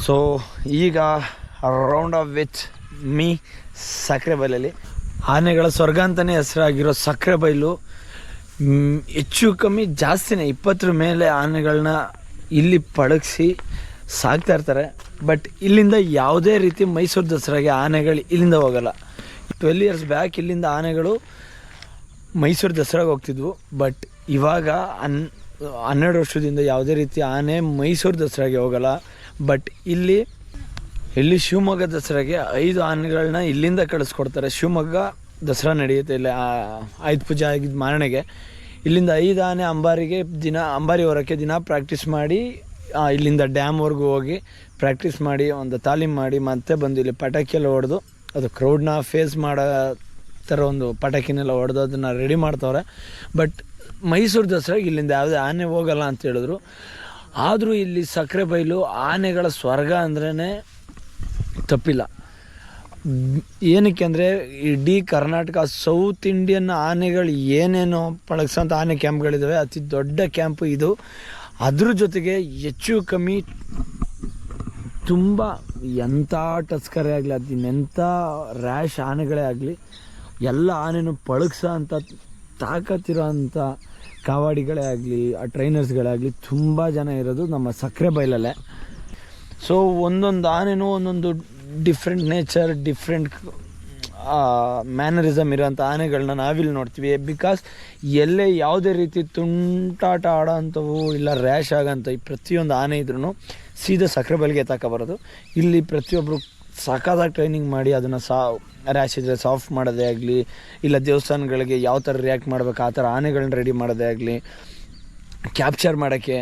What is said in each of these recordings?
So ಈಗ round of with me ಸಕ್ಕರೆಬೈಲಲ್ಲಿ ಆನೆಗಳ ಸ್ವರ್ಗ ಅಂತಲೇ ಹೆಸರಾಗಿರೋ ಸಕ್ಕರೆಬೈಲು ಹೆಚ್ಚು ಕಮ್ಮಿ ಜಾಸ್ತಿನೇ 20 ಮೇಲೆ ಆನೆಗಳನ್ನ ಇಲ್ಲಿ ಪಳಗಿಸಿ ಸಾಕ್ತಾ ಇರ್ತಾರೆ. ಬಟ್ ಇಲ್ಲಿಂದ ಯಾವುದೇ ರೀತಿ ಮೈಸೂರು ದಸರಾಗೆ ಆನೆಗಳು ಇಲ್ಲಿಂದ ಹೋಗಲ್ಲ. 12 ಇಯರ್ಸ್ ಬ್ಯಾಕ್ ಇಲ್ಲಿಂದ ಆನೆಗಳು ಮೈಸೂರು ದಸರಾಗೆ ಹೋಗ್ತಿದ್ವು. ಬಟ್ ಇವಾಗ 12 ವರ್ಷದಿಂದ ಯಾವುದೇ ರೀತಿ ಆನೆ ಮೈಸೂರು ದಸರಾಗೆ ಹೋಗಲ್ಲ. ಬಟ್ ಇಲ್ಲಿ ಶಿವಮೊಗ್ಗ ದಸರಾಗೆ 5 ಆನೆಗಳನ್ನ ಇಲ್ಲಿಂದ ಕಳಿಸ್ಕೊಡ್ತಾರೆ. ಶಿವಮೊಗ್ಗ ದಸರಾ ನಡೆಯುತ್ತೆ ಇಲ್ಲ, ಆಯುಧ ಪೂಜೆ ಆಗಿದ್ದು ಮಾರನೆಗೆ ಇಲ್ಲಿಂದ 5 ಆನೆ ಅಂಬಾರಿ ಹೊರಕ್ಕೆ ದಿನ ಪ್ರಾಕ್ಟೀಸ್ ಮಾಡಿ ಇಲ್ಲಿಂದ ಡ್ಯಾಮ್ವರೆಗೂ ಹೋಗಿ ಪ್ರಾಕ್ಟೀಸ್ ಮಾಡಿ ಒಂದು ತಾಲೀಮ್ ಮಾಡಿ ಮತ್ತೆ ಬಂದು ಇಲ್ಲಿ ಪಟಾಕಿಯೆಲ್ಲ ಹೊಡೆದು ಅದು ಕ್ರೌಡ್ನ ಫೇಸ್ ಮಾಡೋ ಥರ ಒಂದು ಪಟಾಕಿನೆಲ್ಲ ಹೊಡೆದು ಅದನ್ನು ರೆಡಿ ಮಾಡ್ತವ್ರೆ. ಬಟ್ ಮೈಸೂರು ದಸರಾಗೆ ಇಲ್ಲಿಂದ ಯಾವುದೇ ಆನೆ ಹೋಗಲ್ಲ ಅಂತ ಹೇಳಿದ್ರು. ಆದರೂ ಇಲ್ಲಿ ಸಕ್ಕರೆಬೈಲು ಆನೆಗಳ ಸ್ವರ್ಗ ಅಂದ್ರೇ ತಪ್ಪಿಲ್ಲ. ಏನಕ್ಕೆ ಅಂದರೆ ಇಡೀ ಕರ್ನಾಟಕ ಸೌತ್ ಇಂಡಿಯನ್ ಆನೆಗಳು ಏನೇನೋ ಪಳಗ್ಸೋಂಥ ಆನೆ ಕ್ಯಾಂಪ್ಗಳಿದ್ದಾವೆ, ಅತಿ ದೊಡ್ಡ ಕ್ಯಾಂಪು ಇದು. ಅದ್ರ ಜೊತೆಗೆ ಹೆಚ್ಚು ಕಮ್ಮಿ ತುಂಬ ಎಂಥ ಟಸ್ಕರೇ ಆಗಲಿ ಅದನ್ನೆಂಥ ರ್ಯಾಶ್ ಆನೆಗಳೇ ಆಗಲಿ ಎಲ್ಲ ಆನೆನೂ ಪಳಗ್ಸೋ ಅಂಥ ತಾಕತ್ತಿರೋ ಅಂಥ ಕಾವಾಡಿಗಳೇ ಆಗಲಿ ಆ ಟ್ರೈನರ್ಸ್ಗಳೇ ಆಗಲಿ ತುಂಬ ಜನ ಇರೋದು ನಮ್ಮ ಸಕ್ಕರೆಬೈಲಲ್ಲೇ. ಸೊ ಒಂದೊಂದು ಆನೆನೂ ಒಂದೊಂದು ಡಿಫ್ರೆಂಟ್ ನೇಚರ್, ಡಿಫ್ರೆಂಟ್ ಮ್ಯಾನರಿಸಮ್ ಇರೋಂಥ ಆನೆಗಳನ್ನ ನಾವಿಲ್ಲಿ ನೋಡ್ತೀವಿ. ಬಿಕಾಸ್ ಎಲ್ಲೇ ಯಾವುದೇ ರೀತಿ ತುಂಟಾಟ ಆಡೋ ಅಂಥವು ಇಲ್ಲ ರ್ಯಾಶ್ ಆಗೋಂಥ ಈ ಪ್ರತಿಯೊಂದು ಆನೆ ಇದ್ರೂ ಸೀದಾ ಸಕ್ಕರೆಬೈಲಿಗೆ ಬರೋದು. ಇಲ್ಲಿ ಪ್ರತಿಯೊಬ್ಬರು ಸಖತ್ತಾಗಿ ಟ್ರೈನಿಂಗ್ ಮಾಡಿ ಅದನ್ನು ರ್ಯಾಶ್ ಇದ್ದರೆ ಸಾಫ್ಟ್ ಮಾಡೋದೇ ಆಗಲಿ, ಇಲ್ಲ ದೇವಸ್ಥಾನಗಳಿಗೆ ಯಾವ ಥರ ರಿಯಾಕ್ಟ್ ಮಾಡಬೇಕು ಆ ಥರ ಆನೆಗಳನ್ನ ರೆಡಿ ಮಾಡೋದೇ ಆಗಲಿ, ಕ್ಯಾಪ್ಚರ್ ಮಾಡೋಕ್ಕೆ.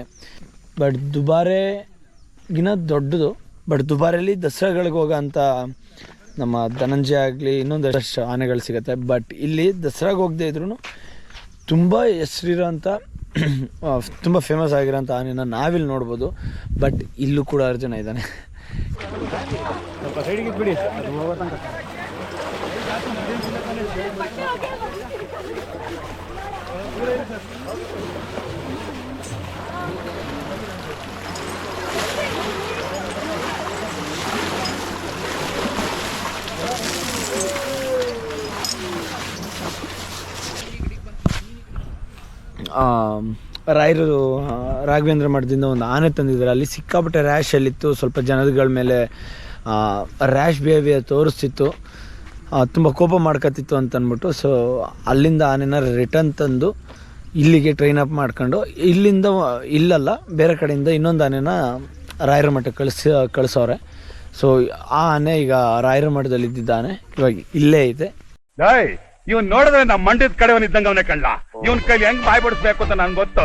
ಬಟ್ ದುಬಾರೆಗಿನ ದೊಡ್ಡದು. ಬಟ್ ದುಬಾರಿಯಲ್ಲಿ ದಸರಾಗಳಿಗೆ ಹೋಗೋಂಥ ನಮ್ಮ ಧನಂಜಯ ಆಗಲಿ ಇನ್ನೊಂದಷ್ಟು ಆನೆಗಳು ಸಿಗುತ್ತೆ. ಬಟ್ ಇಲ್ಲಿ ದಸರಾಗೆ ಹೋಗದೆ ಇದ್ರೂ ತುಂಬ ಹೆಸರಿರೋಂಥ ತುಂಬ ಫೇಮಸ್ ಆಗಿರೋಂಥ ಆನೆನ ನಾವಿಲ್ಲಿ ನೋಡ್ಬೋದು. ಬಟ್ ಇಲ್ಲೂ ಕೂಡ ಅರ್ಜುನ ಇದ್ದಾನೆ. ರಾಯರು ರಾಘವೇಂದ್ರ ಮಠದಿಂದ ಒಂದು ಆನೆ ತಂದಿದ್ದಾರೆ. ಅಲ್ಲಿ ಸಿಕ್ಕಾಪಟ್ಟೆ ರ್ಯಾಶಲ್ಲಿತ್ತು, ಸ್ವಲ್ಪ ಜನಗಳ ಮೇಲೆ ರ್ಯಾಶ್ ಬಿಹೇವಿಯರ್ ತೋರಿಸ್ತಿತ್ತು, ತುಂಬ ಕೋಪ ಮಾಡ್ಕೊತಿತ್ತು ಅಂತ ಅಂದ್ಬಿಟ್ಟು. ಸೊ ಅಲ್ಲಿಂದ ಆನೆನ ರಿಟರ್ನ್ ತಂದು ಇಲ್ಲಿಗೆ ಟ್ರೈನ್ ಅಪ್ ಮಾಡ್ಕೊಂಡು ಇಲ್ಲಲ್ಲ ಬೇರೆ ಕಡೆಯಿಂದ ಇನ್ನೊಂದು ಆನೆನ ರಾಯರ ಮಠಕ್ಕೆ ಕಳಿಸೋರೆ. ಸೊ ಆ ಆನೆ ಈಗ ರಾಯರ ಮಠದಲ್ಲಿ ಇದ್ದಿದ್ದ ಆನೆ ಇವಾಗ ಇಲ್ಲೇ ಐತೆ. ಇವನ್ ನೋಡಿದ್ರೆ ನಮ್ಮ ಮಂಡ್ಯದ ಕಡೆ ಇದ್ದಂಗ ಅವನೇ ಕಳ್ಳ. ಇವನ್ ಕೈಲಿ ಹೆಂಗ್ ಬಾಯ್ ಬಿಡಿಸ್ಬೇಕು ಅಂತ ನನ್ಗೆ ಗೊತ್ತು.